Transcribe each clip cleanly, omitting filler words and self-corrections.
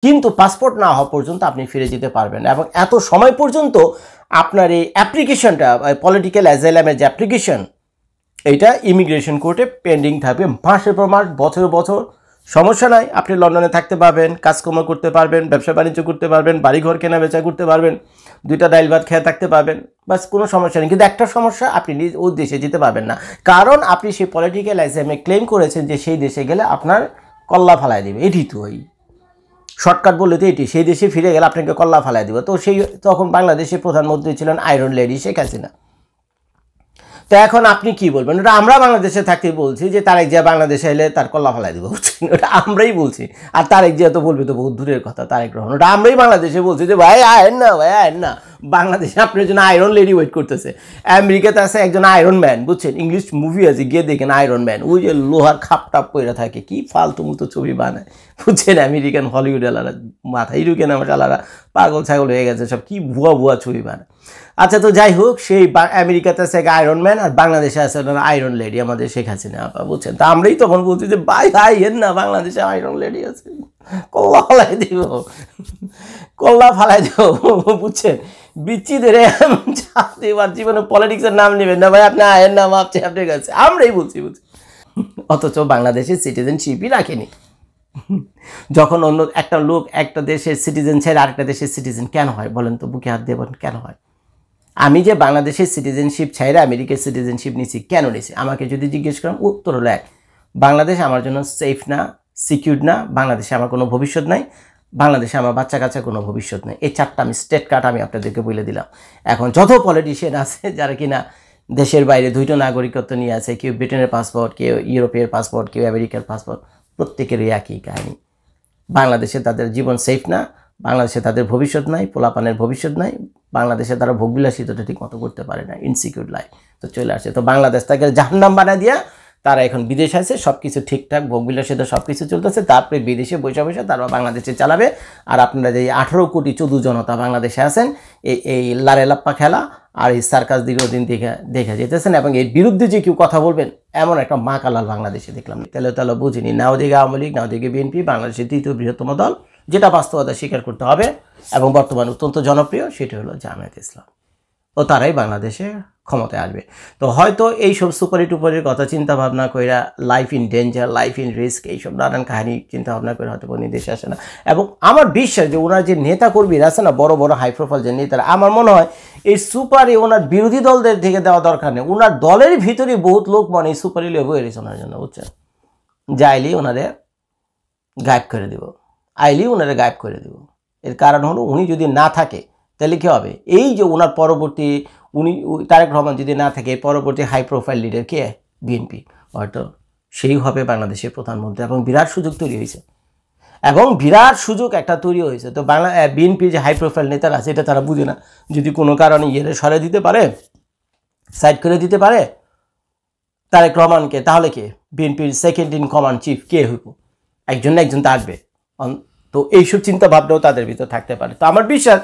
কিন্তু পাসপোর্ট না হওয়া পর্যন্ত আপনি ফিরে যেতে পারবেন এবং এত সময় পর্যন্ত আপনার এই অ্যাপ্লিকেশনটা পলিটিক্যাল অ্যাজাইলামের যে অ্যাপ্লিকেশন এইটা ইমিগ্রেশন কোর্টে পেন্ডিং থাকবে মাসের পর মাস, বছরের বছর। সমস্যা নাই, আপনি লন্ডনে থাকতে পারবেন, কাজকর্ম করতে পারবেন, ব্যবসা বাণিজ্য করতে পারবেন, বাড়িঘর কেনা বেচা করতে পারবেন, 2টা ডাইল ভাত খেয়ে থাকতে পারবেন, বাস কোনো সমস্যা নেই। কিন্তু একটা সমস্যা, আপনি নিজ ওই দেশে যেতে পারবেন না, কারণ আপনি সেই পলিটিক্যাল অ্যাজাইলামে ক্লেম করেছেন যে সেই দেশে গেলে আপনার কল্লা ফালাই দেবে। এটি তো ওই শর্টকাট বললে তো এটি, সেই দেশে ফিরে গেলে আপনাকে কল্লা ফালাই দেবে। তো সেই তখন বাংলাদেশের প্রধানমন্ত্রী ছিলেন আয়রন লেডি শেখ হাসিনা। তো এখন আপনি কি বলবেন? ওটা আমরা বাংলাদেশে থাকতে বলছি যে তারেক জিয়া বাংলাদেশে এলে তার কল্লা ফালাই দেবো, বুঝছেন? ওটা আমরাই বলছি। আর তারেক জিয়া তো বলবে তো বহুত দূরের কথা, তারেক রহমান। ওটা আমরাই বাংলাদেশে বলছি যে ভাই আয়েন না, ভাই আয়েন না, বাংলাদেশে আপনার জন্য আয়রন লেডি ওয়েট করতেছে। আমেরিকাতে আছে একজন আয়রন ম্যান, বুঝছেন? ইংলিশ মুভি আছে, গিয়ে দেখেন আয়রন ম্যান, ওই যে লোহার খাপটাপ পইরা থাকে, কি ফালতু মতো ছবি বানায়, বুঝছেন? আমেরিকান হলিউড এলারা মাথায় ঢুকে না, আমার আলারা পাগল ছাগল হয়ে গেছে সব, কি ভুয়া ভুয়া ছবি বানায়। আচ্ছা, তো যাই হোক, সেই আমেরিকাতে আছে আয়রন ম্যান আর বাংলাদেশে আছে আয়রন লেডি, আমাদের শেখ হাসিনা আপা, বুঝছেন? তা আমরাই তখন বলছি যে ভাই এর না, বাংলাদেশে আয়রন লেডি আছে, কল্লা ফালাই দিব, কল্লা ফালাই দেব, বুঝছেন? বিচ্ছিদের এবার জীবনে পলিটিক্সের নাম নেবেন না ভাই, আপনি আয়ের নাম আপনি আপনার কাছে, আমরাই বলছি, বুঝছি। অথচ বাংলাদেশের সিটিজেনশিপই রাখেনি। যখন অন্য একটা লোক একটা দেশের সিটিজেন ছেড়ে আরেকটা দেশের সিটিজেন কেন হয় বলেন তো? বুকে হাত দিয়ে বলেন কেন হয়? আমি যে বাংলাদেশের সিটিজেনশিপ ছেড়ে আমেরিকার সিটিজেনশিপ নিছি, কেন নিছি? আমাকে যদি জিজ্ঞেস করেন, উত্তর হলো এক, বাংলাদেশ আমার জন্য সেফ না, সিকিউর না, বাংলাদেশে আমার কোনো ভবিষ্যৎ নাই, বাংলাদেশে আমার বাচ্চা কাচ্চা কোনো ভবিষ্যৎ নেই। এই 4টা আমি স্টেট কার্ড আমি আপনাদেরকে বলে দিলাম। এখন যত পলিটিশিয়ান আছে যারা কিনা দেশের বাইরে 2টো নাগরিকত্ব নিয়ে আছে, কেউ ব্রিটেনের পাসপোর্ট, কেউ ইউরোপের পাসপোর্ট, কেউ আমেরিকার পাসপোর্ট, প্রত্যেকেরই একই কাহিনী। বাংলাদেশে তাদের জীবন সেফ না, বাংলাদেশে তাদের ভবিষ্যৎ নাই, পোলাপানের ভবিষ্যৎ নাই, বাংলাদেশে তারা ভোগবিলাসিতাটা ঠিক মতো করতে পারে না, ইনসিকিউর লাইফ। তো চলে আসে, তো বাংলাদেশ তাকে জাহান্নাম বানায় দিয়া তারা এখন বিদেশে আছে, সব কিছু ঠিকঠাক, ভোগবিলাসিতা সব কিছু চলতেছে, তারপরে বিদেশে বসে বসে তারা বাংলাদেশে চালাবে। আর আপনারা যে 18 কোটি চোদু জনতা বাংলাদেশে আছেন, এই লারে লাপ্পা খেলা আর এই সার্কাস দীর্ঘদিন দেখে যেতেছেন, এবং এর বিরুদ্ধে যে কেউ কথা বলবেন এমন একটা মা কালাল বাংলাদেশে দেখলাম। তাহলে বুঝিনি, না ওদিকে আওয়ামী লীগ, না ওদিকে বিএনপি, বাংলাদেশের 3য় বৃহত্তম দল, যেটা বাস্তবতা স্বীকার করতে হবে এবং বর্তমানে অত্যন্ত জনপ্রিয়, সেটা হলো জামায়াত ইসলাম। ও তারাই বাংলাদেশে ক্ষমতায় আসবে। তো হয়তো এইসব সুপারি টুপারির কথা চিন্তা ভাবনা কইরা, life in danger, life in risk, এইসব নানান কাহিনী চিন্তা ভাবনা করে হয়তো কোনো দেশে আসে না। এবং আমার বিশ্বাস যে ওনার যে নেতা কর্মীরা আছে না, বড় বড় হাই প্রোফাইল যে নেতারা, আমার মনে হয় এই সুপারি ওনার বিরোধী দলদের থেকে দেওয়া দরকার নেই। ওনার দলের ভিতরে বহুত লোক মনে এই সুপারি লিয়ে বয়ে রয়েছে ওনার জন্য, বুঝছেন? যাইলি ওনাদের গায়েব করে দেব, আইলি ওনারা গায়েব করে দেব। এর কারণ হলো উনি যদি না থাকে তাহলে কী হবে? এই যে ওনার পরবর্তী, উনি তারেক রহমান যদি না থাকে, পরবর্তী হাই প্রোফাইল লিডার কে? বিএনপি, হয়তো সেই হবে বাংলাদেশের প্রধানমন্ত্রী। এবং বিরাট সুযোগ তৈরি হয়েছে, এবং বিরাট সুযোগ একটা তৈরি হয়েছে। তো বিএনপির যে হাই প্রোফাইল নেতারা আছে, এটা তারা বুঝে না। যদি কোনো কারণে ইয়েরে সরে দিতে পারে, সাইড করে দিতে পারে তারেক রহমানকে, তাহলে কে? বিএনপির সেকেন্ড ইন কমান্ড চিফ কে হইব? একজন না একজন থাকবে। তো এইসব চিন্তা ভাবনাও তাদের ভিতর থাকতে পারে। তো আমার বিশ্বাস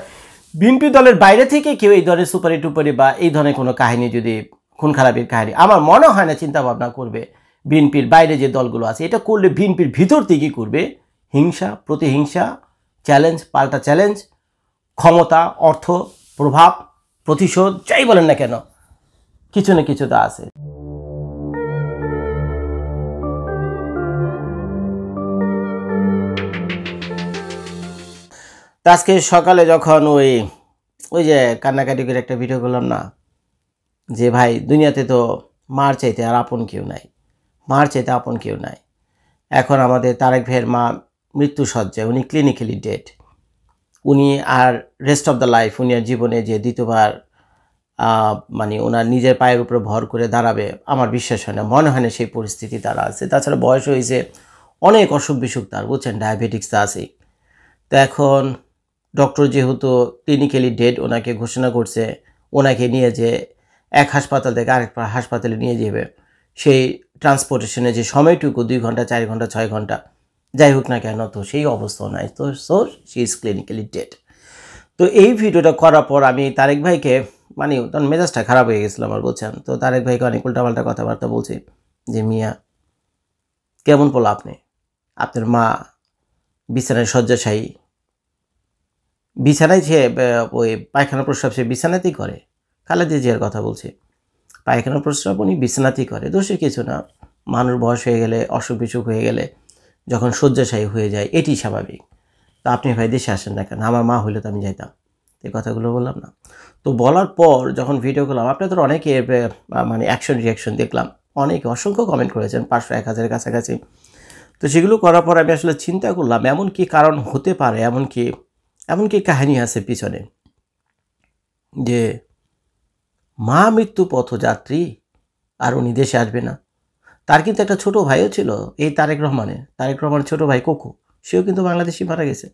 বিএনপি দলের বাইরে থেকে কেউ এই ধরনের সুপারি টুপারি বা এই ধরনের কোনো কাহিনী, যদি খুন খারাপের কাহিনী, আমার মনে হয় না চিন্তা ভাবনা করবে। বিএনপির বাইরে যে দলগুলো আছে, এটা করলে বিএনপির ভিতর থেকেই করবে হিংসা, প্রতিহিংসা, চ্যালেঞ্জ, পাল্টা চ্যালেঞ্জ, ক্ষমতা, অর্থ, প্রভাব, প্রতিশোধ, যাই বলেন না কেন, কিছু না কিছু তো আছে। আজকে সকালে যখন ওই যে কান্নাকাটি করে একটা ভিডিও করলাম না, যে ভাই দুনিয়াতে তো মার চাইতে আর আপন কেউ নাই, মার চাইতে আপন কেউ নাই। এখন আমাদের তারেক ভাইয়ের মা মৃত্যুসজ্জায়, উনি ক্লিনিক্যালি ডেড। উনি আর রেস্ট অফ দ্য লাইফ, উনি আর জীবনে যে দ্বিতীয়বার মানে ওনার নিজের পায়ের উপরে ভর করে দাঁড়াবে, আমার বিশ্বাস হয় না, মনে হয় না সেই পরিস্থিতি তারা আছে। তাছাড়া বয়স হয়েছে, অনেক অসুখ বিসুখ তার, বুঝছেন? ডায়াবেটিক্স আছে। তো এখন ডক্টর যেহেতু ক্লিনিক্যালি ডেড ওনাকে ঘোষণা করছে, ওনাকে নিয়ে যে এক হাসপাতাল থেকে আরেক হাসপাতালে নিয়ে যাবে, সেই ট্রান্সপোর্টেশনে যে সময়টুকু 2 ঘন্টা, 4 ঘন্টা, 6 ঘন্টা, যাই হোক না কেন, তো সেই অবস্থা নাই। তো শি ইজ ক্লিনিক্যালি ডেড। তো এই ভিডিওটা করার পর আমি তারেক ভাইকে, মানে তখন মেজাজটা খারাপ হয়ে গেছিলো আমার, বলছেন? তো তারেক ভাইকে অনেক উল্টাপাল্টা কথাবার্তা বলছি, যে মিয়া কেমন বলো আপনি, আপনার মা বিছানায় শয্যাশায়ী, বিছানায় সে ওই পায়খানা প্রস্রাব সে বিছানাতেই করে। খালেদা জিয়ার কথা বলছে, পায়খানা প্রস্রাব উনি বিছানাতেই করে, দোষের কিছু না। মানুষ বয়স হয়ে গেলে, অসুখ বিসুখ হয়ে গেলে যখন শয্যাশায়ী হয়ে যায় এটি স্বাভাবিক। তা আপনি ভাই দেশে আসেন না কেন? আমার মা হইলে তো আমি যাইতাম। এই কথাগুলো বললাম না তো। বলার পর যখন ভিডিও করলাম, আপনাদের অনেকে মানে অ্যাকশন রিয়াকশন দেখলাম, অনেকে অসংখ্য কমেন্ট করেছেন, 500-1000 কাছাকাছি। তো সেগুলো করার পর আমি আসলে চিন্তা করলাম এমন কি কারণ হতে পারে, এমন কি কাহিনী আছে পিছনে, যে মা মৃত্যু পথযাত্রী আর উনি দেশে আসবে না। তার কিন্তু একটা ছোট ভাইও ছিল, এই তারেক রহমানের ছোট ভাই কোকো, সেও কিন্তু বাংলাদেশে মারা গেছে।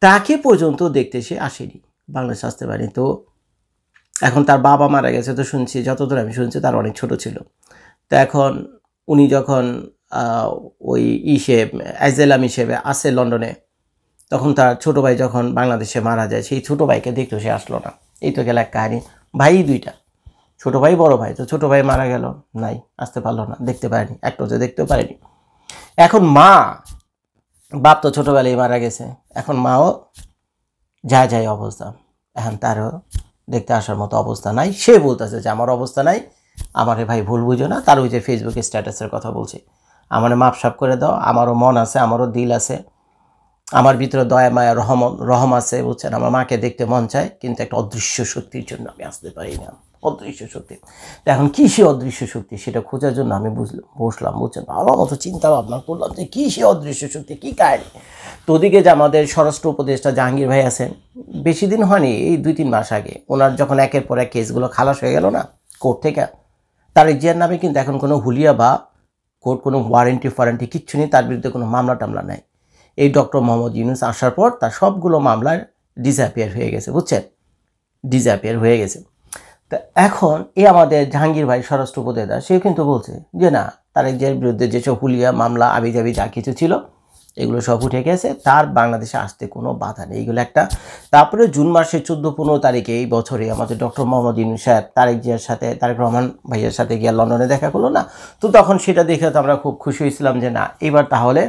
তাকে পর্যন্ত দেখতে সে আসেনি, বাংলাদেশ আসতে পারেনি। তো এখন তার বাবা মারা গেছে, তো শুনছি, যতদূর আমি শুনছি তার অনেক ছোট ছিল। তো এখন উনি যখন ওই অ্যাজেলাম হিসেবে আসে লন্ডনে, তখন তার ছোট ভাই যখন বাংলাদেশে মারা যায়, সেই ছোট ভাইকে দেখতে সে আসলো না। এই তো গেল এক কাহিনী। ভাই দুইটা, ছোট ভাই বড় ভাই, তো ছোট ভাই মারা গেল, নাই, আসতে পারলো না, দেখতে পারেনি, একটা হচ্ছে দেখতেও পারেনি। এখন মা, বাপ তো ছোটবেলায় মারা গেছে, এখন মাও যায় অবস্থা, এখন তারও দেখতে আসার মতো অবস্থা নাই। সে বলতেছে যে আমার অবস্থা নাই, আমারে ভাই ভুল বুঝো না। তার ওই যে ফেসবুকে স্ট্যাটাসের কথা বলছে, আমারে মাপসাপ করে দাও, আমারও মন আছে, আমারও দিল আছে, আমার ভিতরে দয়া মায়া রহম আছে, বুঝছেন। আমার মাকে দেখতে মন চায়, কিন্তু একটা অদৃশ্য শক্তির জন্য আমি আসতে পারি না, অদৃশ্য শক্তি। এখন কী সে অদৃশ্য শক্তি, সেটা খোঁজার জন্য আমি বসলাম, বুঝছেন। আমার মতো চিন্তা ভাবনা করলাম যে কী সে অদৃশ্য শক্তি, কী কাহিনী। তো ওদিকে যে আমাদের স্বরাষ্ট্র উপদেষ্টা জাহাঙ্গীর ভাই আছেন, বেশি দিন হয়নি, এই 2-3 মাস আগে ওনার যখন একের পর এক কেসগুলো খালাস হয়ে গেল না কোর্ট থেকে, তারেক জিয়ার নামে কিন্তু এখন কোনো হুলিয়া বা কোর্ট কোনো ওয়ারেন্টি কিচ্ছু নেই, তার বিরুদ্ধে কোনো মামলা টামলা নাই। এই ডক্টর মোহাম্মদ ইউনূস আসার পর তার সবগুলো মামলার ডিসঅ্যাপিয়ার হয়ে গেছে, বুঝছেন, ডিসঅ্যাপিয়ার হয়ে গেছে। তো এখন আমাদের জাহাঙ্গীর ভাই স্বরাষ্ট্র উপদেষ্টা, সেও কিন্তু বলছে যে না, তারেক জিয়ার বিরুদ্ধে যেসব হুলিয়া মামলা আবিজাবি যা কিছু ছিল এগুলো সব উঠে গেছে, তার বাংলাদেশে আসতে কোনো বাধা নেই, এগুলো একটা। তারপরে জুন মাসের 14-15 তারিখে এই বছরে আমাদের ডক্টর মোহাম্মদ ইউনূস সাহেব তারেক রহমান ভাইয়ের সাথে গিয়ে লন্ডনে দেখা করলো না। তো তখন সেটা দেখে তো আমরা খুব খুশি হয়েছিলাম যে না, এবার তাহলে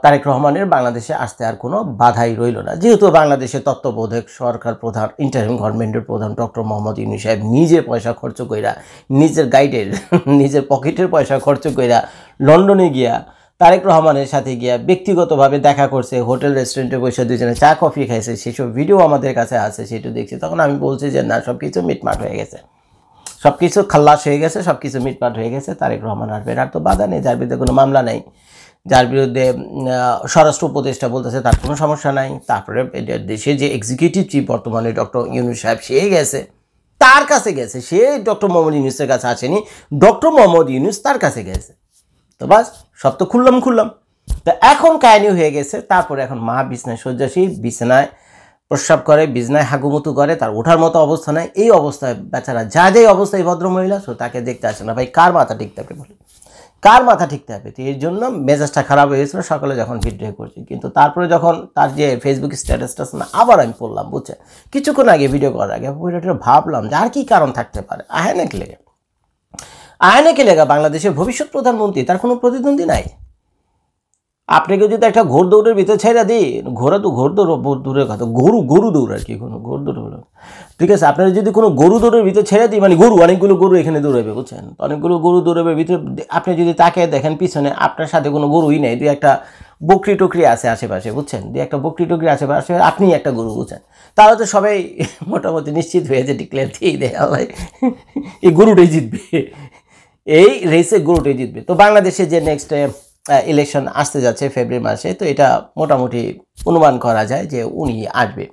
তারেক রহমানের বাংলাদেশে আসতে আর কোনো বাধাই রইল না, যেহেতু বাংলাদেশের তত্ত্বাবধায়ক সরকার প্রধান, ইন্টারিম গভর্নমেন্টের প্রধান ডক্টর মোহাম্মদ ইউনূস সাহেব নিজে পয়সা খরচ কইরা, নিজের গাইডের নিজের পকেটের পয়সা খরচ কইরা লন্ডনে গিয়া তারেক রহমানের সাথে গিয়া ব্যক্তিগতভাবে দেখা করছে, হোটেল রেস্টুরেন্টে বসে দুজনে চা কফি খাইছে, সেসব ভিডিও আমাদের কাছে আছে, সেটা দেখছি। তখন আমি বলছি যে না, সব কিছু মিটমাট হয়ে গেছে, সব কিছু খাল্লাস হয়ে গেছে, সব কিছু মিটমাট হয়ে গেছে, তারেক রহমান আসবে, আর তো বাধা নেই, যার বিরুদ্ধে কোনো মামলা নেই, যার বিরুদ্ধে স্বরাষ্ট্র উপদেষ্টা বলতেছে তার কোনো সমস্যা নাই। তারপরে দেশের যে এক্সিকিউটিভ চিফ বর্তমানে ডক্টর ইউনূস সাহেব, সে গেছে, তার কাছে গেছে, সে ডক্টর মোহাম্মদ ইউনূসের কাছে আসেনি, ডক্টর মোহাম্মদ ইউনূস তার কাছে গেছে। তো বাস, সব তো খুললাম। তো এখন কাহিনী হয়ে গেছে। তারপরে এখন মা বিছনায় শয্যাশীল, বিছানায় প্রস্রাব করে, বিছনায় হাগুমুতু করে, তার ওঠার মতো অবস্থা নাই। এই অবস্থায় বেচারা যাই অবস্থায় ভদ্রমহিলা, সো তাকে দেখতে আসে না। ভাই কার মাথা ঠিক থাকবে বলে, কার মাথা ঠিকতে হবে? তো এর জন্য মেজাজটা খারাপ হয়ে গেছিলো সকালে যখন ভিডিও করছি। কিন্তু তারপরে যখন তার যে ফেসবুক স্ট্যাটাসটা না আবার আমি পড়লাম, বুঝছেন, কিছুক্ষণ আগে ভিডিও করার আগে ভিডিওটা ভাবলাম যে আর কি কারণ থাকতে পারে। আয়নাকে লেগা বাংলাদেশের ভবিষ্যৎ প্রধানমন্ত্রী, তার কোনো প্রতিদ্বন্দ্বী নাই। আপনাকে যদি একটা ঘোর দৌড়ের ভিতরে ছেড়ে দিই, ঘোড়া তো ঘোর দৌড় দূরের কথা, গরু দৌড় আর কি, কোনো ঘোর দৌড় হলো, ঠিক আছে। আপনারা যদি কোনো গরু দৌড়ের ভিতরে ছেড়ে দিই, মানে অনেকগুলো গরু এখানে দৌড়াবে, বুঝছেন, অনেকগুলো গরু দৌড়াবে ভিতরে, আপনি যদি তাকে দেখেন পিছনে আপনার সাথে কোনো গরুই নেই, দুই একটা বকরি টকরি আছে আশেপাশে, বুঝছেন, দুই একটা বকরি টকরি আশেপাশে, আপনি একটা গরু, বুঝছেন, তাহলে তো সবাই মোটামুটি নিশ্চিত হয়ে যে ডিক্লেয়ার দিয়েই দেয় ভাই এই গরুটাই জিতবে, এই রেসে গরুটাই জিতবে। তো বাংলাদেশে যে নেক্সট ইলেকশন আসতে যাচ্ছে ফেব্রুয়ারি মাসে, তো এটা মোটামুটি অনুমান করা যায় যে উনি আসবে,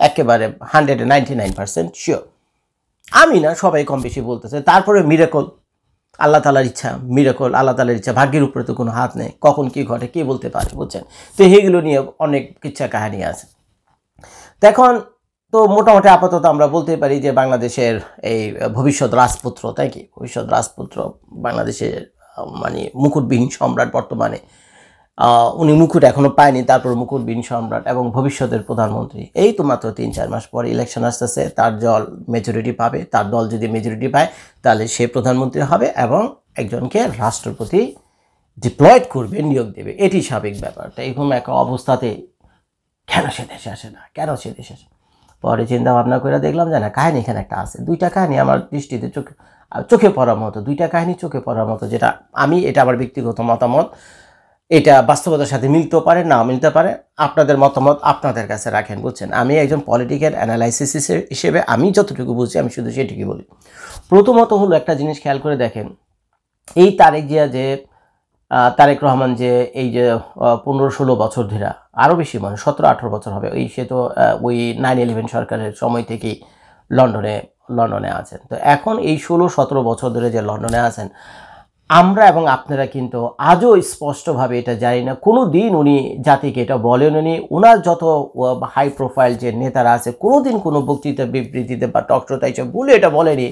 একেবারে 199% শিওর। আমি না, সবাই কম বেশি বলতেছে। তারপরে মিরাকল, আল্লাহ তালার ইচ্ছা, মিরাকল আল্লাহ তালার ইচ্ছা, ভাগ্যের উপরে তো কোনো হাত নেই, কখন কি ঘটে কে বলতে পারে, বুঝছেন। তো এইগুলো নিয়ে অনেক কিচ্ছা কাহিনী আছে। তো এখন তো মোটামুটি আপাতত আমরা বলতে পারি যে বাংলাদেশের এই ভবিষ্যৎ রাজপুত্র, তাই কি, ভবিষ্যৎ রাজপুত্র বাংলাদেশের মানে মুকুটবিহীন সম্রাট বর্তমানে, উনি মুকুট এখনও পায়নি, তারপর মুকুটবিহীন সম্রাট এবং ভবিষ্যতের প্রধানমন্ত্রী। এই তো মাত্র 3-4 মাস পরে ইলেকশন আসতেছে, তার দল মেজরিটি পাবে, তার দল যদি মেজরিটি পায় তাহলে সে প্রধানমন্ত্রী হবে এবং একজনকে রাষ্ট্রপতি ডিপ্লয়েড করবে, নিয়োগ দেবে, এটি স্বাভাবিক ব্যাপার। তো এরকম একটা অবস্থাতে কেন সে দেশে আসে না, কেন সে দেশে আসে। পরে চিন্তা ভাবনা করে দেখলাম যে না, কাহিনী এখানে একটা আছে, দুইটা কাহিনী আমার দৃষ্টিতে চোখে পড়ার মতো, দুইটা কাহিনী চোখে পড়ার মতো, যেটা এটা আমার ব্যক্তিগত মতামত, এটা বাস্তবতার সাথে মিলতেও পারে, না মিলতে পারে, আপনাদের মতামত আপনাদের কাছে রাখেন, বুঝছেন। আমি একজন পলিটিক্যাল অ্যানালাইসিস হিসেবে আমি যতটুকু বুঝছি আমি শুধু সেটুকুই বলি। প্রথমত হলো একটা জিনিস খেয়াল করে দেখেন, এই তারেক রহমান যে এই যে 15-16 বছর ধরে, আরও বেশি মানে 17-18 বছর হবে, সে তো ওই 9/11 সরকারের সময় থেকেই লন্ডনে আছেন। তো এখন এই 16-17 বছর ধরে যে লন্ডনে আছেন, আমরা এবং আপনারা কিন্তু আজও স্পষ্টভাবে এটা জানি না, কোনো দিন উনি জাতিকে এটা বলেননি। ওনার যত হাই প্রোফাইল যে নেতারা আছে, কোনো দিন কোনো বক্তৃতা বিবৃতিতে বা টকশোতে এসব বলে এটা বলেনি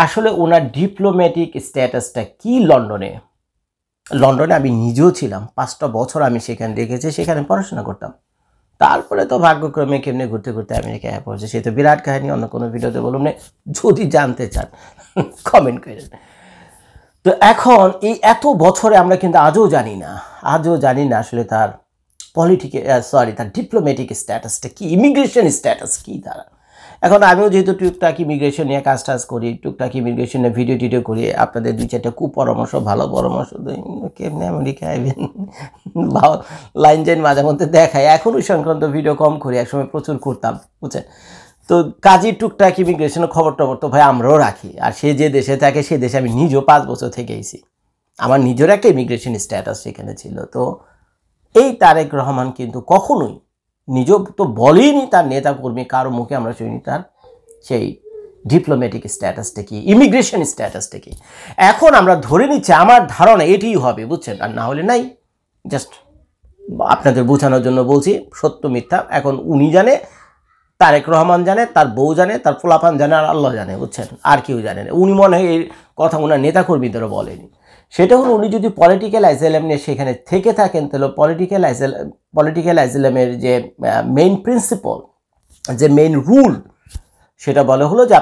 আসলে ওনার ডিপ্লোম্যাটিক স্ট্যাটাসটা কি। লন্ডনে আমি নিজেও ছিলাম, 5টা বছর আমি সেখানে দেখেছি, সেখানে পড়াশোনা করতাম। তারপরে তো ভাগ্যক্রমে কেমনে ঘুরতে ঘুরতে আমেরিকায় পড়ছে, সে তো বিরাট কাহিনী, অন্য কোনো ভিডিওতে বলুন না, যদি জানতে চান কমেন্ট করেন। তো এখন এই এত বছরে আমরা কিন্তু আজও জানি না আসলে তার তার ডিপ্লোম্যাটিক স্ট্যাটাসটা কি, ইমিগ্রেশন স্ট্যাটাস কি তারা। এখন আমিও যেহেতু টুকটাক ইমিগ্রেশন নিয়ে কাজ করি, টুকটাক ইমিগ্রেশন নিয়ে ভিডিও করি, আপনাদের 2-4টা কুপরামর্শ, ভালো পরামর্শ কেমনি আমেরিকা আইবেন লাইন জাইন মাঝে মধ্যে দেখায়। এখন ওই সংক্রান্ত ভিডিও কম করি, একসময় প্রচুর করতাম, বুঝছেন। তো কাজী টুকটাক ইমিগ্রেশনের খবর টবর তো ভাই আমরাও রাখি। আর সে যে দেশে থাকে সে দেশে আমি নিজেও 5 বছর থেকে এসেছি, আমার নিজের একটা ইমিগ্রেশন স্ট্যাটাস সেখানে ছিল। তো এই তারেক রহমান কিন্তু কখনোই নিজ তো বলেনি তার নেতা কর্মী কারো মুখে আমরা শুনি তার সেই ডিপ্লোম্যাটিক স্ট্যাটাসটা কি, ইমিগ্রেশন স্ট্যাটাসটা কি। এখন আমরা ধরে নিচ্ছি, আমার ধারণা এটাই হবে, বুঝছেন, আর না হলে নাই। জাস্ট আপনাদের বোঝানোর জন্য বলছি, সত্য মিথ্যা এখন উনি জানে, তারেক রহমান জানে, তার বউ জানে, তার পোলাপান জানে, আর আল্লাহ জানে, বুঝছেন, আর কেউ জানে না। উনি মনে হয় এই কথা ওনার নেতাকর্মীদেরও বলেনি। সেটা হলো উনি যদি পলিটিক্যাল অ্যাজাইলাম নিয়ে সেখানে থেকে থাকেন, তাহলে পলিটিক্যাল অ্যাজাইলামের যে মেইন প্রিন্সিপাল, যে মেইন রুল, সেটা বলা হলো যে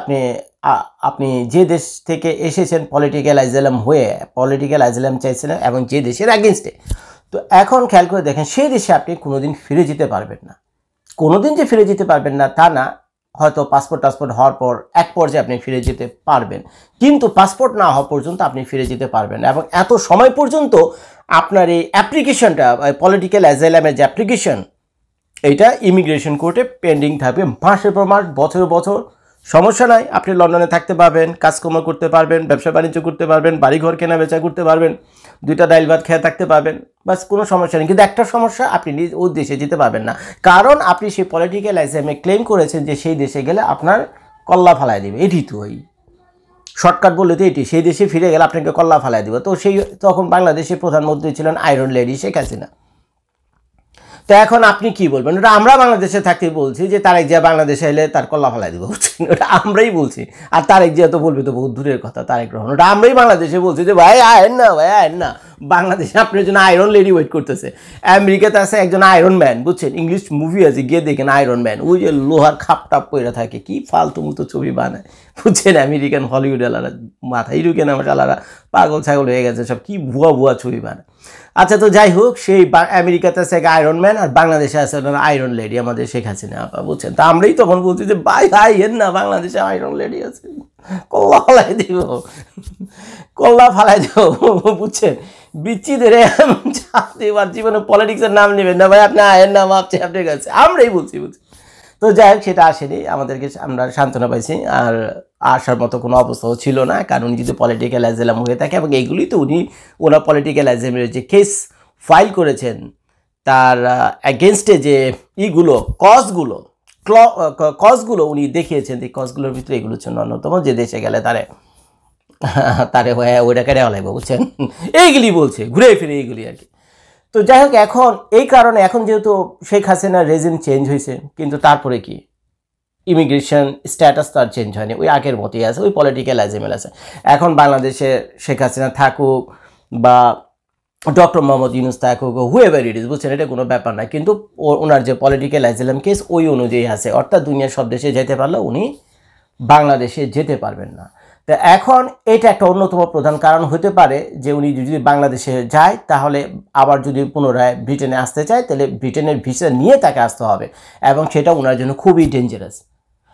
আপনি যে দেশ থেকে এসেছেন পলিটিক্যাল অ্যাজাইলাম চাইছিলেন এবং যে দেশের অ্যাগেনস্টে, তো এখন খেয়াল করে দেখেন সেই দেশে আপনি কোনোদিন ফিরে যেতে পারবেন না। কোনোদিন যে ফিরে যেতে পারবেন না তা না, হয়তো পাসপোর্ট হওয়ার পর এক পর্যায়ে আপনি ফিরে যেতে পারবেন, কিন্তু পাসপোর্ট না হওয়া পর্যন্ত আপনি ফিরে যেতে পারবেন না। এবং এত সময় পর্যন্ত আপনার এই অ্যাপ্লিকেশনটা, পলিটিক্যাল অ্যাজাইলামের যে অ্যাপ্লিকেশন, এইটা ইমিগ্রেশন কোর্টে পেন্ডিং থাকবে মাসের পর মাস, বছরের বছর। সমস্যা নাই, আপনি লন্ডনে থাকতে পারবেন, কাজকর্ম করতে পারবেন, ব্যবসা বাণিজ্য করতে পারবেন, বাড়িঘর কেনা বেচা করতে পারবেন, 2টা ডাইল ভাত খেয়ে থাকতে পারবেন, বাস কোনো সমস্যা নেই। কিন্তু একটা সমস্যা, আপনি ওই দেশে যেতে পারবেন না, কারণ আপনি সেই পলিটিক্যাল অ্যাজাইলামে ক্লেম করেছেন যে সেই দেশে গেলে আপনার কল্লা ফালাই দেবে। এটি তো ওই শর্টকাট বললে তো এটি, সেই দেশে ফিরে গেলে আপনাকে কল্লা ফালাই দেবে। তো তখন বাংলাদেশের প্রধানমন্ত্রী ছিলেন আয়রন লেডি শেখ হাসিনা। তো এখন আপনি কি বলবেন? ওটা আমরা বাংলাদেশে থাকতে বলছি যে তারেক জিয়া বাংলাদেশে এলে তার কল্লা ফেলাই দেবো, ওটা আমরাই বলছি। আর তারেক জিয়া তো বলবে তো বহুত দূরের কথা, তারেক রহমান, ওটা আমরাই বাংলাদেশে বলছি যে ভাই আয়েন না, বাংলাদেশে আপনার জন্য আয়রন লেডি ওয়েট করতেছে। আমেরিকাতে আছে একজন আয়রন ম্যান, বুঝছেন, ইংলিশ মুভি আছে, গিয়ে দেখেন আয়রন ম্যান, ওই যে লোহার খাপটাপ পইরা থাকে, কি ফালতু মতো ছবি বানায়, বুঝছেন, আমেরিকান হলিউড আলারা মাথায় ঢুকে না, আমার আলারা পাগল ছাগল হয়ে গেছে সব, কি ভুয়া ছবি বানায়। আচ্ছা, তো যাই হোক, সেই আমেরিকাতে আছে এক আয়রন ম্যান, আর বাংলাদেশে আছে আয়রন লেডি, আমাদের শেখ হাসিনা আপা, বুঝছেন। তো আমরাই তখন বলছি যে ভাই এর না, বাংলাদেশে আয়রন লেডি আছে, কল্লা ফালাই দিব, বুঝছেন। বিচ্ছিদের এবার জীবনে পলিটিক্সের নাম নেবেন না ভাই, আপনি আয়ের নাম ভাবছে আপনার কাছে, আমরাই বলছি। তো যাই হোক, সেটা আসেনি, আমাদেরকে আমরা সান্ত্বনা পাইছি, আর আসার মতো কোনো অবস্থাও ছিল না, কারণ যদি পলিটিক্যাল অ্যাজাইলাম হয়ে থাকে, এবং এইগুলি তো ওনার পলিটিক্যাল অ্যাজাইলামের যে কেস ফাইল করেছেন, তার অ্যাগেনস্টে যে কজগুলো উনি দেখিয়েছেন, এই কজগুলোর ভিতরে এগুলো হচ্ছে অন্যতম, যে দেশে গেলে তারে ওইটাকে নেওয়া লাগবে, বুঝছেন, এইগুলি বলছে ঘুরে ফিরে এইগুলি আর কি। তো যাই হোক, এখন এই কারণে এখন যেহেতু শেখ হাসিনার রেজিম চেঞ্জ হয়েছে, কিন্তু তারপরে কি ইমিগ্রেশন স্ট্যাটাস তার চেঞ্জ হয়নি, ওই আগের মতোই আছে, ওই পলিটিক্যাল অ্যাজাইলাম আছে। এখন বাংলাদেশে শেখ হাসিনা থাকুক বা ডক্টর মোহাম্মদ ইউনূস থাকুক, হুয়েভার ইট ইজ, বুঝছেন, এটা কোনো ব্যাপার না, কিন্তু ওনার যে পলিটিক্যাল অ্যাজাইলাম কেস ওই অনুযায়ী আছে, অর্থাৎ দুনিয়ার সব দেশে যেতে পারলেও উনি বাংলাদেশে যেতে পারবেন না। তো এখন এটা একটা অন্যতম প্রধান কারণ হতে পারে যে উনি যদি বাংলাদেশে যায় তাহলে আবার যদি পুনরায় ব্রিটেনে আসতে চায় তাহলে ব্রিটেনের ভিসা নিয়ে তাকে আসতে হবে, এবং সেটা ওনার জন্য খুবই ডেঞ্জারাস।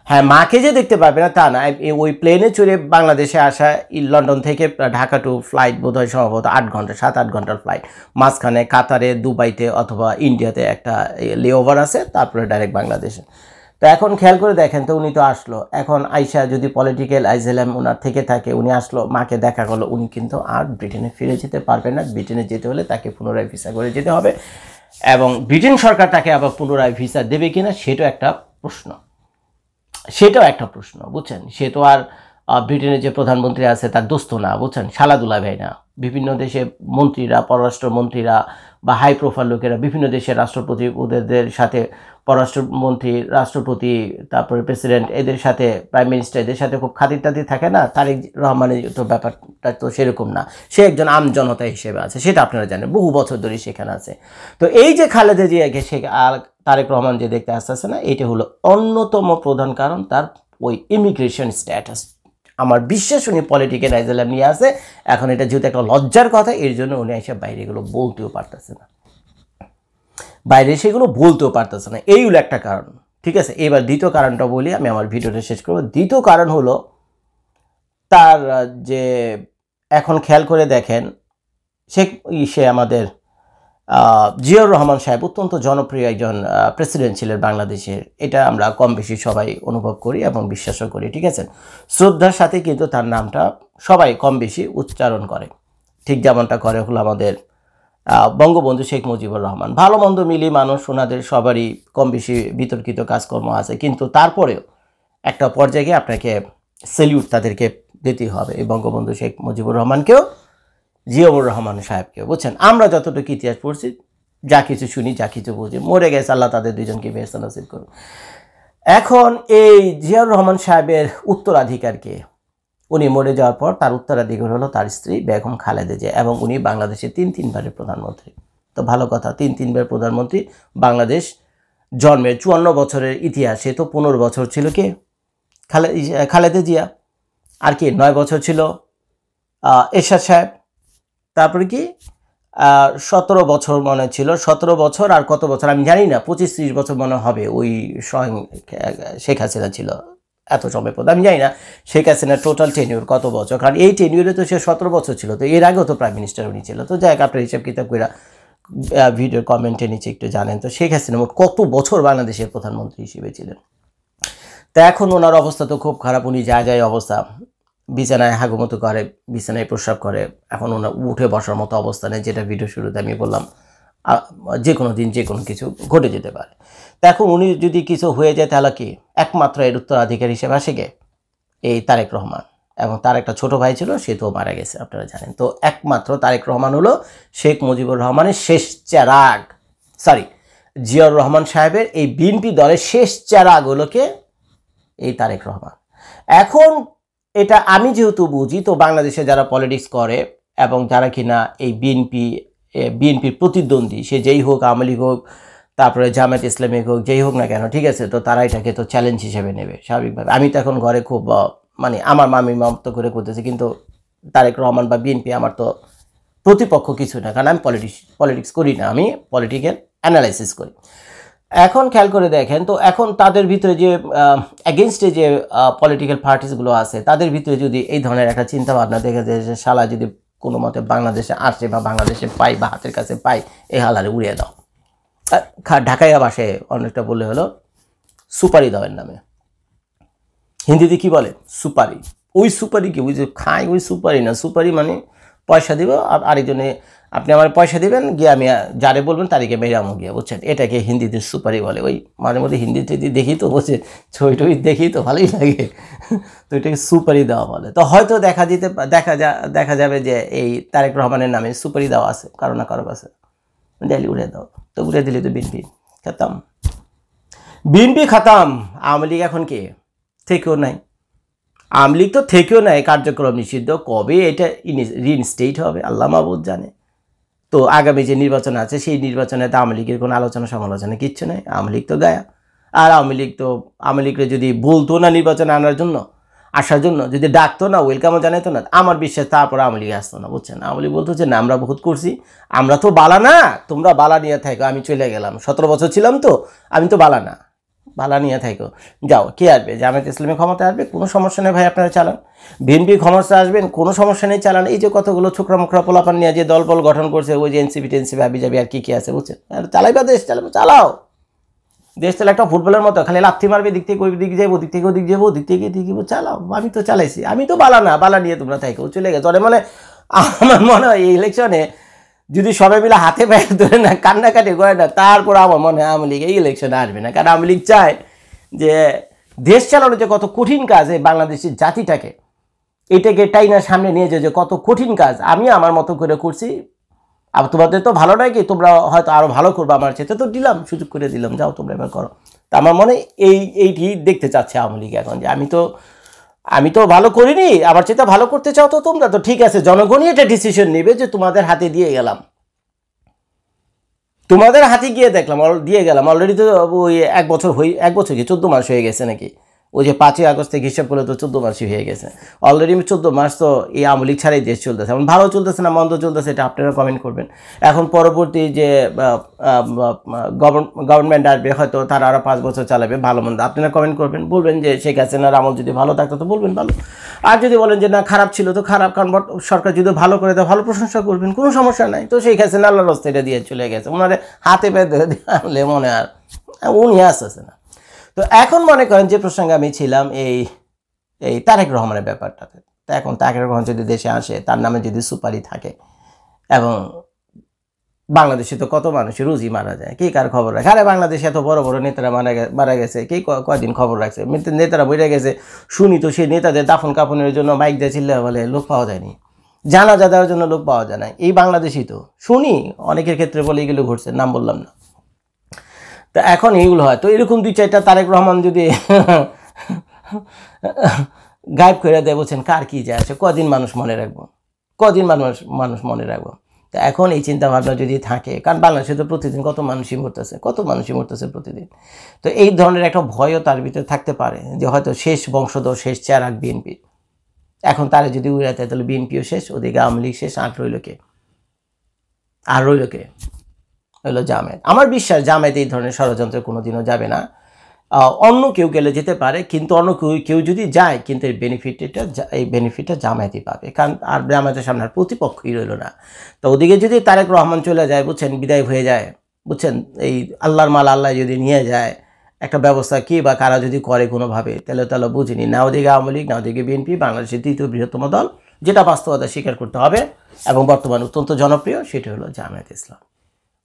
হ্যাঁ, মাকে যে দেখতে পারবে না তা না, ওই প্লেনে চড়ে বাংলাদেশে আসা, লন্ডন থেকে ঢাকা টু ফ্লাইট বোধহয় সম্ভবত 8 ঘন্টা 7-8 ঘন্টার ফ্লাইট, মাঝখানে কাতারে, দুবাইতে অথবা ইন্ডিয়াতে একটা লেওভার আছে, তারপরে ডাইরেক্ট বাংলাদেশে। তো এখন খেয়াল করে দেখেন তো, উনি তো আসলো, এখন আইসা যদি পলিটিক্যাল আইজেলাম ওনার থেকে থাকে, উনি আসলো, মাকে দেখা করলো, উনি কিন্তু আর ব্রিটেনে ফিরে যেতে পারবে না। ব্রিটেনে যেতে হলে তাকে পুনরায় ভিসা করে যেতে হবে, এবং ব্রিটেন সরকার তাকে আবার পুনরায় ভিসা দেবে কিনা সেটাও একটা প্রশ্ন, বুঝছেন। সে তো আর ব্রিটেনের যে প্রধানমন্ত্রী আছে তার দোস্ত না, বুঝছেন, শালাদুলা ভাই না। বিভিন্ন দেশে মন্ত্রীরা, পররাষ্ট্রমন্ত্রীরা বা হাই প্রোফাইল লোকেরা বিভিন্ন দেশের রাষ্ট্রপতি ওদের সাথে, পররাষ্ট্রমন্ত্রী, রাষ্ট্রপতি, তারপরে প্রেসিডেন্ট, এদের সাথে, প্রাইম মিনিস্টার, এদের সাথে খুব খাতির টাতির থাকে না। তারেক রহমানের তো ব্যাপারটা তো সেরকম না, সে একজন আমজনতা হিসেবে আছে, সেটা আপনারা জানেন, বহু বছর ধরে সেখানে আছে। তো এই যে খালেদা জিয়াকে সে আর তারেক রহমান যে দেখতে আসতেছে না, এইটা হলো অন্যতম প্রধান কারণ, তার ওই ইমিগ্রেশন স্ট্যাটাস। আমার বিশ্বাস উনি পলিটিক্যাল আইজেলাম নিয়ে আসে, এখন এটা যেহেতু একটা লজ্জার কথা, এর জন্য উনি এসে বাইরে এগুলো বলতেও পারতেছে না, এই হলো একটা কারণ। ঠিক আছে, এবার দ্বিতীয় কারণটা বলি, আমি আমার ভিডিওটা শেষ করবো। দ্বিতীয় কারণ হলো তার যে, এখন খেয়াল করে দেখেন, সে আমাদের জিয়াউর রহমান সাহেব অত্যন্ত জনপ্রিয় একজন প্রেসিডেন্ট ছিলেন বাংলাদেশের, এটা আমরা কম বেশি সবাই অনুভব করি এবং বিশ্বাসও করি। ঠিক আছে, শ্রদ্ধার সাথে কিন্তু তার নামটা সবাই কম বেশি উচ্চারণ করে, ঠিক যেমনটা করে হলো আমাদের বঙ্গবন্ধু শেখ মুজিবুর রহমান। ভালো মন্দ মিলি মানুষ, ওনাদের সবারই কম বেশি বিতর্কিত কাজকর্ম আছে, কিন্তু তারপরেও একটা পর্যায়ে আপনাকে সেলিউট তাদেরকে দিতেই হবে, এই বঙ্গবন্ধু শেখ মুজিবুর রহমানকেও, জিয়াউর রহমান সাহেবকেও। বুঝছেন, আমরা যতটুকু ইতিহাস পড়ছি, যা কিছু শুনি, যা কিছু বুঝি, মরে গেছে, আল্লাহ তাদের দুজনকে বেহেশত নসিব করুন। এখন এই জিয়াউর রহমান সাহেবের উত্তরাধিকারকে, উনি মরে যাওয়ার পর তার উত্তরাধিকার হলো তার স্ত্রী বেগম খালেদা জিয়া, এবং উনি বাংলাদেশের 3-3বারের প্রধানমন্ত্রী। তো ভালো কথা, 3-3বার প্রধানমন্ত্রী। বাংলাদেশ জন্মের 54 বছরের ইতিহাসে তো 15 বছর ছিল কে, খালেদা জিয়া, আর কি 9 বছর ছিল এরশাদ সাহেব, তারপরে কি 17 বছর মনে ছিল, 17 বছর আর কত বছর আমি জানি না, 25-30 বছর মনে হবে ওই স্বয়ং শেখ হাসিনা ছিল এত সময় পর, আমি জানি না শেখ হাসিনার টোটাল টেনিউর কত বছর, কারণ এই টেনিউরে তো সে 17 বছর ছিল, তো এর আগেও তো প্রাইম মিনিস্টার উনি ছিল। তো যাই হোক, আপনার হিসাব কিতাব করে ভিডিওর কমেন্টে নিচে একটু জানেন তো শেখ হাসিনা মোট কত বছর বাংলাদেশের প্রধানমন্ত্রী হিসেবে ছিলেন। তা এখন ওনার অবস্থা তো খুব খারাপ, উনি যায় অবস্থা, বিছানায় হাগুমতো করে, বিছানায় প্রস্রাব করে, এখন ওনার উঠে বসার মতো অবস্থা নেই, যেটা ভিডিও শুরুতে আমি বললাম, যে কোনো দিন যে কোনো কিছু ঘটে যেতে পারে। তা এখন উনি যদি কিছু হয়ে যায় তাহলে কি একমাত্র এর উত্তরাধিকারী হিসেবে আসে গে এই তারেক রহমান, এবং তার একটা ছোট ভাই ছিল, সে তো মারা গেছে আপনারা জানেন। তো একমাত্র তারেক রহমান হলো শেখ মুজিবুর রহমানের শেষ চেরাগ, জিয়াউর রহমান সাহেবের এই বিএনপি দলের শেষ চেরাগ হলো কে, এই তারেক রহমান। এখন এটা আমি যেহেতু বুঝি, তো বাংলাদেশে যারা পলিটিক্স করে এবং যারা কিনা এই বিএনপির প্রতিদ্বন্দ্বী, সে যেই হোক, আওয়ামী লীগ হোক, তারপরে জামায়াত ইসলামিক হোক, যেই হোক না কেন, ঠিক আছে, তো তারা এটাকে তো চ্যালেঞ্জ হিসেবে নেবে স্বাভাবিকভাবে। আমি তো এখন ঘরে খুব মানে আমার মামি মত করে করতেছি, কিন্তু তারেক রহমান বা বিএনপি আমার তো প্রতিপক্ষ কিছু না, কারণ আমি পলিটিক্স করি না, আমি পলিটিক্যাল অ্যানালাইসিস করি। এখন খেয়াল করে দেখেন তো, এখন তাদের ভিতরে যে এগেনস্টে যে পলিটিক্যাল পার্টিসগুলো আছে, তাদের ভিতরে যদি এই ধরনের একটা চিন্তা ভাবনা দেখা যায় যে শালা যদি কোনো মতে বাংলাদেশে আসে বা বাংলাদেশে পাই বা হাতের কাছে পাই, এই হালারে উড়িয়ে দাও, ঢাকাইয়া ভাষায় অনেকটা বললে হলো সুপারি দাওয়ের নামে, হিন্দিতে কি বলে সুপারি, ওই সুপারি কি ওই যে খাই ওই সুপারি না, সুপারি মানে পয়সা দিব, আর আরেকজনে আপনি আমার পয়সা দিবেন, গিয়ে আমি যারে বলবেন তারিখে মেরামো গিয়ে, বুঝছেন, এটাকে হিন্দিতে সুপারি বলে। ওই মাঝে মধ্যে হিন্দিতে দেখি তো, বলছে ছবি টবি দেখি তো ভালোই লাগে, তো এটাকে সুপারি দেওয়া বলে। তো হয়তো দেখা যাবে যে এই তারেক রহমানের নামে সুপারি দেওয়া আছে কারো না কারো কাছে, ডেলি উড়ে দাও, তো উড়ে দিলে তো বিএনপি খাতাম। আওয়ামী লীগ এখন কে থেকেও নাই, আওয়ামী লীগ তো থেকেও নাই, কার্যক্রম নিষিদ্ধ, কবে এটা রিইনস্টেট হবে আল্লাহ মাহবুদ জানে। তো আগামী যে নির্বাচন আছে সেই নির্বাচনে তো আওয়ামী লীগের কোনো আলোচনা সমালোচনা কিচ্ছু নেই, আওয়ামী লীগ তো গায়া। আর আওয়ামী লীগরে যদি বলতো না নির্বাচনে আনার জন্য, আসার জন্য যদি ডাকতো না, ওয়েলকামও জানাইতো না, আমার বিশ্বাস তারপর আওয়ামী লীগ আসতো না, বুঝছেন। আওয়ামী লীগ বলতো যে না আমরা বহুত করছি, আমরা তো বালা না, তোমরা বালা নিয়ে থাকো, আমি চলে গেলাম, 17 বছর ছিলাম তো, আমি তো বালা না, বালা নিয়ে থাকো, যাও। কে আসবে? জামায়াত ইসলামী ক্ষমতা আসবে, কোনো সমস্যা নেই ভাই, আপনারা চালান। বিএনপি ক্ষমতা আসবেন, কোনো সমস্যা নেই, চালান। এই যে কতগুলো ছোকরা মুখরা পোলাপান নিয়ে যে দল গঠন করছে, ওই যে এনসিপি টেনসিপি হাবি যাবি আর কি আছে, বুঝছেন, চালাইবা দেশ, চালাও দেশ। তাহলে একটা ফুটবলের মতো খালি লাথি মারবে, দিক থেকে ওই দিক যাবো, দিক থেকে ওদিক যাবো, দিক থেকে এদিক যাবো, চালাও। আমি তো চালাইছি, আমি তো বালা না, বালা নিয়ে তোমরা থাকো, চলে গেছে। মানে আমার মনে হয় এই ইলেকশনে যদি সবাই মিলে হাতে পায়ে ধরে না কান্নাকাটি করে না, তারপর আমার মনে হয় আওয়ামী লীগ এই ইলেকশনে আসবে না। কারণ আওয়ামী লীগ চায় যে দেশ চালানো যে কত কঠিন কাজ, এই বাংলাদেশের জাতিটাকে এটাকে টাইনা সামনে নিয়ে যে কত কঠিন কাজ আমি আমার মতো করে করছি। আবার তোমাদের তো ভালো নয় কি, তোমরা হয়তো আরও ভালো করবে, আমার চেয়ে তো দিলাম, সুযোগ করে দিলাম, যাও তোমরা এবার করো। তা আমার মনে এইটি দেখতে চাচ্ছে আওয়ামী লীগ এখন, যে আমি তো ভালো করিনি, আমার চেয়ে ভালো করতে চাও তো তোমরা, তো ঠিক আছে, জনগণই এটা ডিসিশন নেবে যে তোমাদের হাতে দিয়ে গেলাম, তোমাদের হাতে গিয়ে দেখলাম দিয়ে গেলাম। অলরেডি তো ওই 1 বছর 14 মাস হয়ে গেছে নাকি, ওই যে 5ই আগস্ট থেকে হিসাব করলে তো 14 মাসই হয়ে গেছে অলরেডি। 14 মাস তো এই আওয়ামী লীগ ছাড়াই দেশ চলতেছে। এখন ভালো চলতেছে না মন্দ চলতেছে, এটা আপনারা কমেন্ট করবেন। এখন পরবর্তী যে গভর্নমেন্ট আসবে, হয়তো তারা আরও 5 বছর চালাবে, ভালো মন্দ আপনারা কমেন্ট করবেন, বলবেন যে শেখ হাসিনার আমল যদি ভালো থাকতো তো বলবেন ভালো, আর যদি বলেন যে না খারাপ ছিল তো খারাপ, কারণ সরকার যদি ভালো করে দেয় ভালো প্রশংসা করবেন, কোনো সমস্যা নাই। তো শেখ হাসিনা আল্লাহর রাস্তায় এটা দিয়ে চলে গেছে, ওনারে হাতে পেয়ে দিলে মনে আর উনি আসতেছে না। তো এখন মনে করেন যে প্রসঙ্গে আমি ছিলাম এই তারেক রহমানের ব্যাপারটাতে। তো এখন তারেক রহমান যদি দেশে আসে, তার নামে যদি সুপারি থাকে, এবং বাংলাদেশে তো কত মানুষের রুজি মারা যায়, কে কার খবর রাখে? আরে বাংলাদেশে এত বড় বড় নেতারা মারা গেছে, কে কয়দিন খবর রাখছে? নেতারা বইরে গেছে, শুনি তো সেই নেতাদের দাফন কাফনের জন্য মাইক দিয়ে চিল্লা বলে লোক পাওয়া যায়নি, জানাজা দেওয়ার জন্য লোক পাওয়া যায় না, এই বাংলাদেশই তো শুনি, অনেকের ক্ষেত্রে বলে এগুলো ঘটছে, নাম বললাম না। তা এখন এইগুলো হয়, তো এরকম 2-4টা তারেক রহমান যদি গায়েব করে দেয়, বলছেন কার কি যায় আছে, কদিন মানুষ মনে রাখবো, কদিন মানুষ মনে রাখবো। তো এখন এই চিন্তা ভাবনা যদি থাকে, কারণ বাংলাদেশে তো প্রতিদিন কত মানুষই মরতেছে প্রতিদিন, তো এই ধরনের একটা ভয়ও তার ভিতরে থাকতে পারে যে হয়তো শেষ বংশধর, শেষ চেরাগ বিএনপি। এখন তারা যদি উড়াতে, তাহলে বিএনপিও শেষ, ওদিকে আওয়ামী লীগ শেষ, আর রইল কে? হলো জামায়াত। আমার বিশ্বাস জামায়াত এই ধরনের ষড়যন্ত্রে কোনোদিনও যাবে না। অন্য কেউ গেলে যেতে পারে, কিন্তু অন্য কেউ যদি যায়, কিন্তু এই বেনিফিটটা জামায়াতই পাবে, কারণ আর জামায়াতের সামনে আর প্রতিপক্ষই রইল না। তো ওদিকে যদি তারেক রহমান চলে যায়, বুঝছেন, বিদায় হয়ে যায়, বুঝছেন, এই আল্লাহর মাল আল্লাহ যদি নিয়ে যায়, একটা ব্যবস্থা কি বা কারা যদি করে কোনোভাবে, তাহলে বুঝিনি, না ওদিকে আওয়ামী লীগ, না ওদিকে বিএনপি, বাংলাদেশের 3য় বৃহত্তম দল, যেটা বাস্তবতা স্বীকার করতে হবে এবং বর্তমানে অত্যন্ত জনপ্রিয়, সেটা হলো জামায়াত ইসলাম,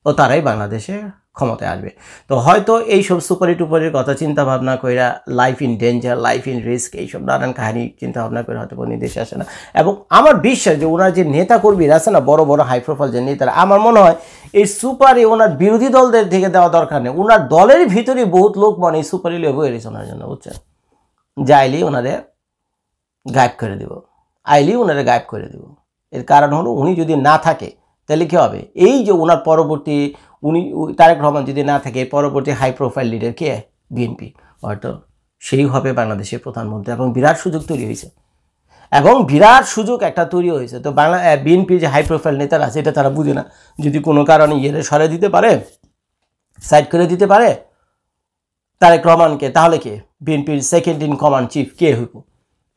ও তারাই বাংলাদেশে ক্ষমতায় আসবে। তো হয়তো এইসব সুপারি টুপারির কথা চিন্তা ভাবনা করে, life in danger, life in risk, এইসব নানান কাহিনী চিন্তা ভাবনা করে হয়তো কোনো দেশে আসে না। এবং আমার বিশ্বাস যে ওনার যে নেতা কর্মীরা আছে না, বড় বড় হাই প্রোফাইল যে নেতারা, আমার মনে হয় এই সুপারি ওনার বিরোধী দলদের থেকে দেওয়া দরকার নেই, ওনার দলের ভিতরে বহুত লোক মনে এই সুপারি লিয়ে বয়ে রয়েছে ওনার জন্য, বুঝছেন, যাইলি ওনারে গায়েব করে দেব, এর কারণ হলো উনি যদি না থাকে তাহলে কী হবে? এই যে ওনার পরবর্তী তারেক রহমান যদি না থাকে, পরবর্তী হাই প্রোফাইল লিডার কে? বিএনপি, হয়তো সেই হবে বাংলাদেশের প্রধানমন্ত্রী, এবং বিরাট সুযোগ তৈরি হয়েছে, তো বিএনপির যে হাই প্রোফাইল নেতারা আছে, এটা তারা বুঝে না, যদি কোনো কারণে সরে দিতে পারে, সাইড করে দিতে পারে তারেক রহমানকে, তাহলে কে? বিএনপির সেকেন্ড ইন কমান্ড চিফ কে হইব?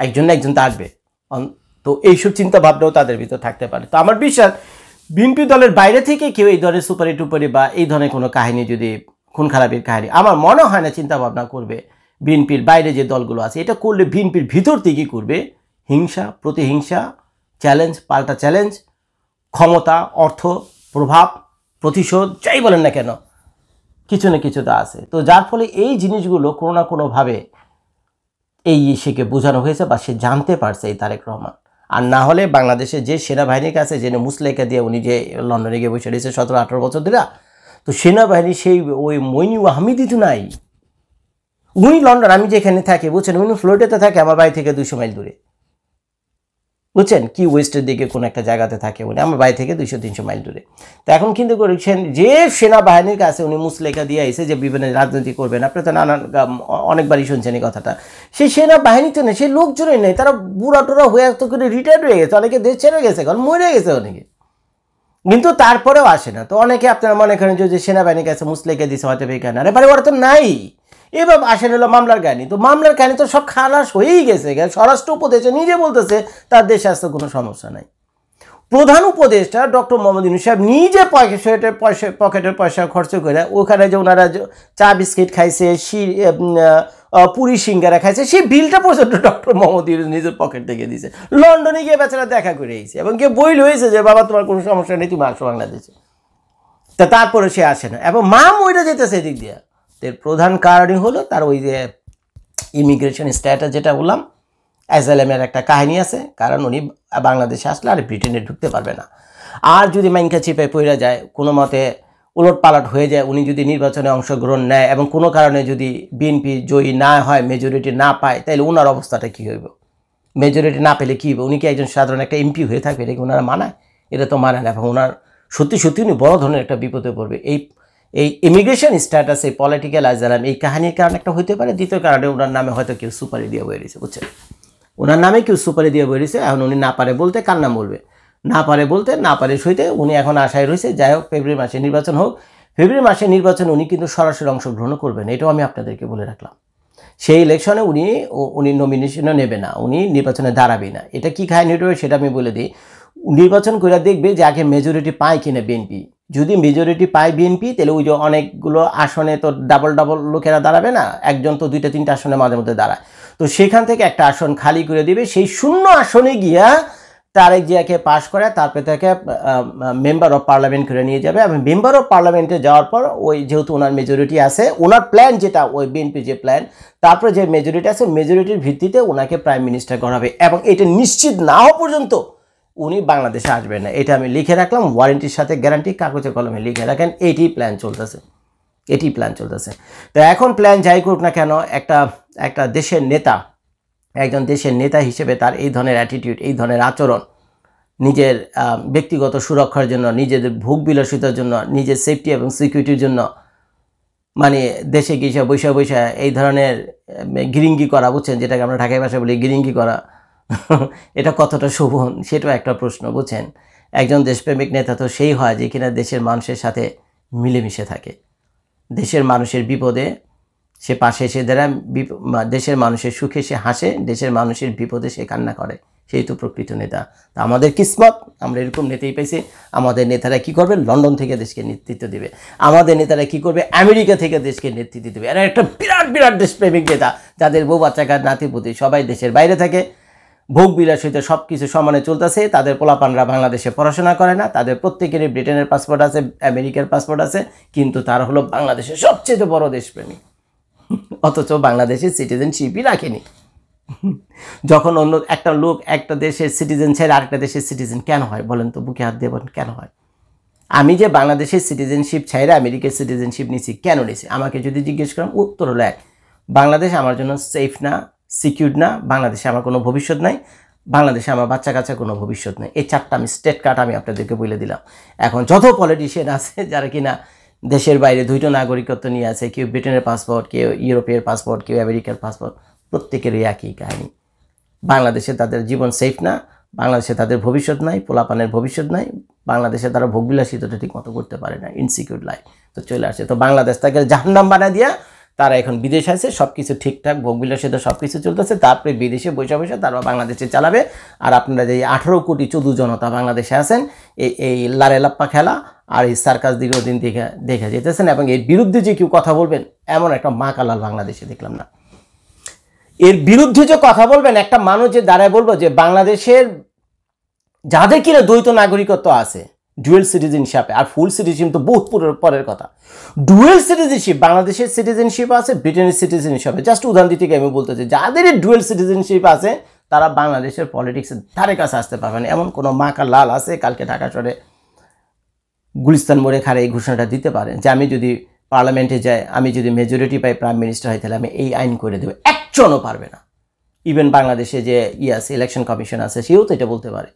একজন না একজন থাকবে। তো এইসব চিন্তা ভাবনাও তাদের ভিতর থাকতে পারে। তো আমার বিশ্বাস বিএনপি দলের বাইরে থেকে কেউ এই ধরনের সুপারি টুপারি বা এই ধরনের কোনো কাহিনী, যদি খুন খারাপির কাহিনী, আমার মনে হয় না চিন্তা ভাবনা করবে। বিএনপির বাইরে যে দলগুলো আছে, এটা করলে বিএনপির ভিতর থেকেই করবে হিংসা, প্রতিহিংসা, চ্যালেঞ্জ, পাল্টা চ্যালেঞ্জ, ক্ষমতা, অর্থ, প্রভাব, প্রতিশোধ, যাই বলেন না কেন, কিছু না কিছু তো আছে। তো যার ফলে এই জিনিসগুলো কোনো না কোনোভাবে এই সেকে বোঝানো হয়েছে বা সে জানতে পারছে এই তারেক রহমান। আর না হলে বাংলাদেশের যে সেনাবাহিনীর কাছে যে মুসলেখা দিয়ে উনি যে লন্ডনে গিয়ে বসে রয়েছে 17-18 বছর ধরে, তো সেনাবাহিনী সেই ওই মইনুল আহমেদই তো নাই। উনি লন্ডন, আমি যেখানে থাকি, বুঝছেন, উনি ফ্লোরিডাতে থাকে, আমার বাড়ি থেকে 200 মাইল দূরে। বুঝছেন, কি ওয়েস্টের দিকে কোনো একটা জায়গাতে থাকে উনি, আমার বাড়ি থেকে 200-300 মাইল দূরে। তো এখন কিন্তু করেছেন যে সেনাবাহিনীর কাছে উনি মুসলেখা দিয়ে আইসে যে বিভিন্ন রাজনীতি করবেন, আপনি তো নানান অনেকবারই শুনছেন এই কথাটা। সেই সেনাবাহিনীতে নেই, সেই লোকজনই নেই, তারা বুড়া টুরা হয়ে এত করে রিটায়ার্ড হয়ে গেছে, অনেকে দেশ ছেড়ে গেছে, কারণ মরে গেছে অনেকে, কিন্তু তারপরেও আসে না। তো অনেকে আপনারা মনে করেন যে সেনাবাহিনীর কাছে মুসলেখা দিছে হয়তো এখানে, আরে বারে ওরা তো নাই, এবার আসেন হলো মামলার কাহিনী। তো মামলার কাহিনী তো সব খালাস হয়েই গেছে, স্বরাষ্ট্র উপদেষ্টা নিজে বলতেছে তার দেশে আসতে কোনো সমস্যা নাই। প্রধান উপদেষ্টা ডক্টর মোহাম্মদ ইউনূস সাহেব নিজে পকেটের পয়সা খরচ করে ওখানে যে ওনারা চা বিস্কিট খাইছে, পুরি সিঙ্গারা খাইছে, সেই বিলটা পর্যন্ত ডক্টর মোহাম্মদ ইউনূস নিজের পকেট থেকে দিয়েছে। লন্ডনে গিয়ে বেচারা দেখা করে এসেছে এবং কেউ বইল হয়েছে যে বাবা তোমার কোনো সমস্যা নেই, তুমি আসো বাংলাদেশে। তা তারপরে সে আসে না এবং মাম ওইটা যেতেছে এদিক দিয়ে। এর প্রধান কারণই হলো তার ওই যে ইমিগ্রেশন স্ট্যাটাস, যেটা বললাম অ্যাজাইলামের একটা কাহিনী আছে, কারণ উনি বাংলাদেশে আসলে আর ব্রিটেনে ঢুকতে পারবে না। আর যদি মাইনকা চিপে পড়ে যায়, কোনো মতে উলটপালট হয়ে যায়, উনি যদি নির্বাচনে অংশগ্রহণ নেয় এবং কোনো কারণে যদি বিএনপি জয়ী না হয়, মেজরিটি না পায়, তাহলে ওনার অবস্থাটা কী হইব? মেজরিটি না পেলে কী হবে? উনি কি একজন সাধারণ একটা এমপি হয়ে থাকবে? এটা কি ওনারা মানায়? এটা তো মানে না। এবং ওনার সত্যি সত্যি উনি বড় ধরনের একটা বিপদে পড়বে। এই ইমিগ্রেশন স্ট্যাটাস, এই পলিটিক্যাল আইজালাম, এই কাহিনীর কারণে একটা হইতে পারে। দ্বিতীয় কারণে ওনার নামে হয়তো কেউ সুপারি দিয়ে বয়ে রয়েছে, বুঝছেন? ওনার নামে কেউ সুপারি দিয়ে বয়ে রয়েছে। এখন উনি না পারে বলতে, কার নাম বলবে? না পারে বলতে, না পারে সইতে উনি এখন আশায় রয়েছে। যাই হোক, ফেব্রুয়ারি মাসে নির্বাচন হোক। ফেব্রুয়ারি মাসে নির্বাচন উনি কিন্তু সরাসরি অংশগ্রহণ করবেন, এটাও আমি আপনাদেরকে বলে রাখলাম। সেই ইলেকশনে উনি নমিনেশনও নেবে না, উনি নির্বাচনে দাঁড়াবেই না। এটা কী কাহিনী হবে সেটা আমি বলে দিই। নির্বাচন করে দেখবে যে আগে মেজরিটি পায় কিনা বিএনপি। যদি মেজরিটি পায় বিএনপি, তাহলে ওই যে অনেকগুলো আসনে তো ডাবল লোকেরা দাঁড়াবে না, একজন তো 2-3টা আসনে মাঝে মধ্যে দাঁড়ায়। তো সেখান থেকে একটা আসন খালি করে দিবে, সেই শূন্য আসনে গিয়া তারেক জিয়াকে পাশ করে তারপরে তাকে মেম্বার অফ পার্লামেন্ট করে নিয়ে যাবে। এবং মেম্বার অফ পার্লামেন্টে যাওয়ার পর ওই যেহেতু ওনার মেজরিটি আছে, ওনার প্ল্যান যেটা, ওই বিএনপি যে প্ল্যান, তারপরে যে মেজরিটি আছে, মেজরিটির ভিত্তিতে ওনাকে প্রাইম মিনিস্টার করাবে। এবং এটা নিশ্চিত না হওয়া পর্যন্ত উনি বাংলাদেশে আসবেন না। এটা আমি লিখে রাখলাম, ওয়ারেন্টির সাথে গ্যারান্টি, কাগজে কলমে লিখে রাখেন। এটি প্ল্যান চলতেছে। তো এখন প্ল্যান যাই করুক না কেন, একটা দেশের নেতা, একজন দেশের নেতা হিসেবে তার এই ধরনের অ্যাটিটিউড, এই ধরনের আচরণ, নিজের ব্যক্তিগত সুরক্ষার জন্য, নিজেদের ভোগ বিলাসিতার জন্য, নিজের সেফটি এবং সিকিউরিটির জন্য, মানে দেশে গিয়ে বৈশা এই ধরনের গিরিঙ্গি করা, বুঝছেন, যেটাকে আমরা ঢাকায় ভাষায় বলি গিরিঙ্গি করা, এটা কতটা শোভন সেটাও একটা প্রশ্ন, বুঝছেন। একজন দেশপ্রেমিক নেতা তো সেই হয় যে কিনা দেশের মানুষের সাথে মিলেমিশে থাকে, দেশের মানুষের বিপদে সে পাশে এসে দাঁড়ায়, দেশের মানুষের সুখে সে হাসে, দেশের মানুষের বিপদে সে কান্না করে, সেই তো প্রকৃত নেতা। তা আমাদের কিসমত, আমরা এরকম নেতাই পাইছি। আমাদের নেতারা কি করবে? লন্ডন থেকে দেশকে নেতৃত্ব দেবে। আমাদের নেতারা কি করবে? আমেরিকা থেকে দেশকে নেতৃত্ব দেবে। এরা একটা বিরাট দেশপ্রেমিক নেতা, যাদের বউ বাচ্চাকার নাতিপুতি সবাই দেশের বাইরে থাকে, ভোগ বিলাসিতা সব কিছু সমানে চলতেছে। তাদের পোলাপানরা বাংলাদেশে পড়াশোনা করে না, তাদের প্রত্যেকেরই ব্রিটেনের পাসপোর্ট আছে, আমেরিকার পাসপোর্ট আছে, কিন্তু তারা হলো বাংলাদেশের সবচেয়ে বড় দেশপ্রেমী, অথচ বাংলাদেশের সিটিজেনশিপই রাখেনি। যখন অন্য একটা লোক একটা দেশের সিটিজেন ছেড়ে আরেকটা দেশের সিটিজেন কেন হয় বলেন তো? বুকে হাত দিয়ে বলেন কেন হয়? আমি যে বাংলাদেশের সিটিজেনশিপ ছেড়ে আমেরিকার সিটিজেনশিপ নিছি, কেন নিছি? আমাকে যদি জিজ্ঞেস করেন, উত্তর হলো এক, বাংলাদেশ আমার জন্য সেফ না, সিকিউর না, বাংলাদেশে আমার কোনো ভবিষ্যৎ নাই, বাংলাদেশে আমার বাচ্চা কাচ্চা কোনো ভবিষ্যৎ নেই। এই চারটা আমি স্টেট কার্ড আমি আপনাদেরকে বলে দিলাম। এখন যত পলিটিশিয়ান আছে যারা কিনা দেশের বাইরে 2টো নাগরিকত্ব নিয়ে আছে, কেউ ব্রিটেনের পাসপোর্ট, কেউ ইউরোপের পাসপোর্ট, কেউ আমেরিকার পাসপোর্ট, প্রত্যেকেরই একই কাহিনী। বাংলাদেশে তাদের জীবন সেফ না, বাংলাদেশে তাদের ভবিষ্যৎ নাই, পোলাপানের ভবিষ্যৎ নাই, বাংলাদেশে তারা ভোগবিলাসিতাটা ঠিক মতো করতে পারে না, ইনসিকিউর লাইফ তো চলে আসে। তো বাংলাদেশ তাকে জাহান্নাম বানায় দিয়া তারা এখন বিদেশে আছে, সব কিছু ঠিকঠাক ভোগবিলাসিতা সব কিছু চলতেছে, তারপরে বিদেশে বসে তারা বাংলাদেশে চালাবে। আর আপনারা যে 18 কোটি চোদু জনতা বাংলাদেশে আছেন, এই লারে লাপ্পা খেলা আর এই সার্কাস দীর্ঘদিন দেখে যেতেছেন, এবং এর বিরুদ্ধে যে কেউ কথা বলবেন এমন একটা মা কালাল বাংলাদেশে দেখলাম না। এর বিরুদ্ধে যে কথা বলবেন একটা মানুষ যে দাঁড়ায় বলবো যে বাংলাদেশের যাদের কিনা দ্বৈত নাগরিকত্ব আছে, ডুয়েল সিটিজেনশিপ, আর ফুল সিটিজেনশিপ তো বহুত পরের কথা। ডুয়েল সিটিজেনশিপ, বাংলাদেশের সিটিজেনশিপ আছে, ব্রিটেনের সিটিজেনশিপ আছে। জাস্ট উদাহরণ দিতে আমি বলতেছি, যাদের ডুয়েল সিটিজেনশিপ আছে তারা বাংলাদেশের পলিটিক্সের ধারে কাছে আসতে পারবেন। এমন কোনো মাকা লাল আছে কালকে ঢাকা শহরে গুলিস্তান মোড়ে খাড়ে এই ঘোষণাটা দিতে পারেন যে আমি যদি পার্লামেন্টে যাই, আমি যদি মেজরিটি পাই প্রাইম মিনিস্টার হয়, তাহলে আমি এই আইন করে দেবো। একজনও পারবে না। ইভেন বাংলাদেশে যে আছে ইলেকশন কমিশন আছে সেও তো এটা বলতে পারে।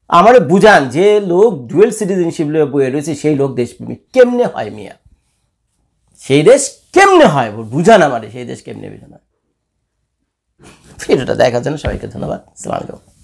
আমার বুঝান যে লোক ডুয়েল সিটিজেনশিপ বইয়ে রয়েছে সেই লোক দেশপ্রেমিক কেমনে হয় মিয়া? সেই দেশ কেমনে হয় বুঝান আমারে, সেই দেশ কেমনে বুঝান। ভিডিওটা দেখার জন্য সবাইকে ধন্যবাদ। আসসালামু আলাইকুম।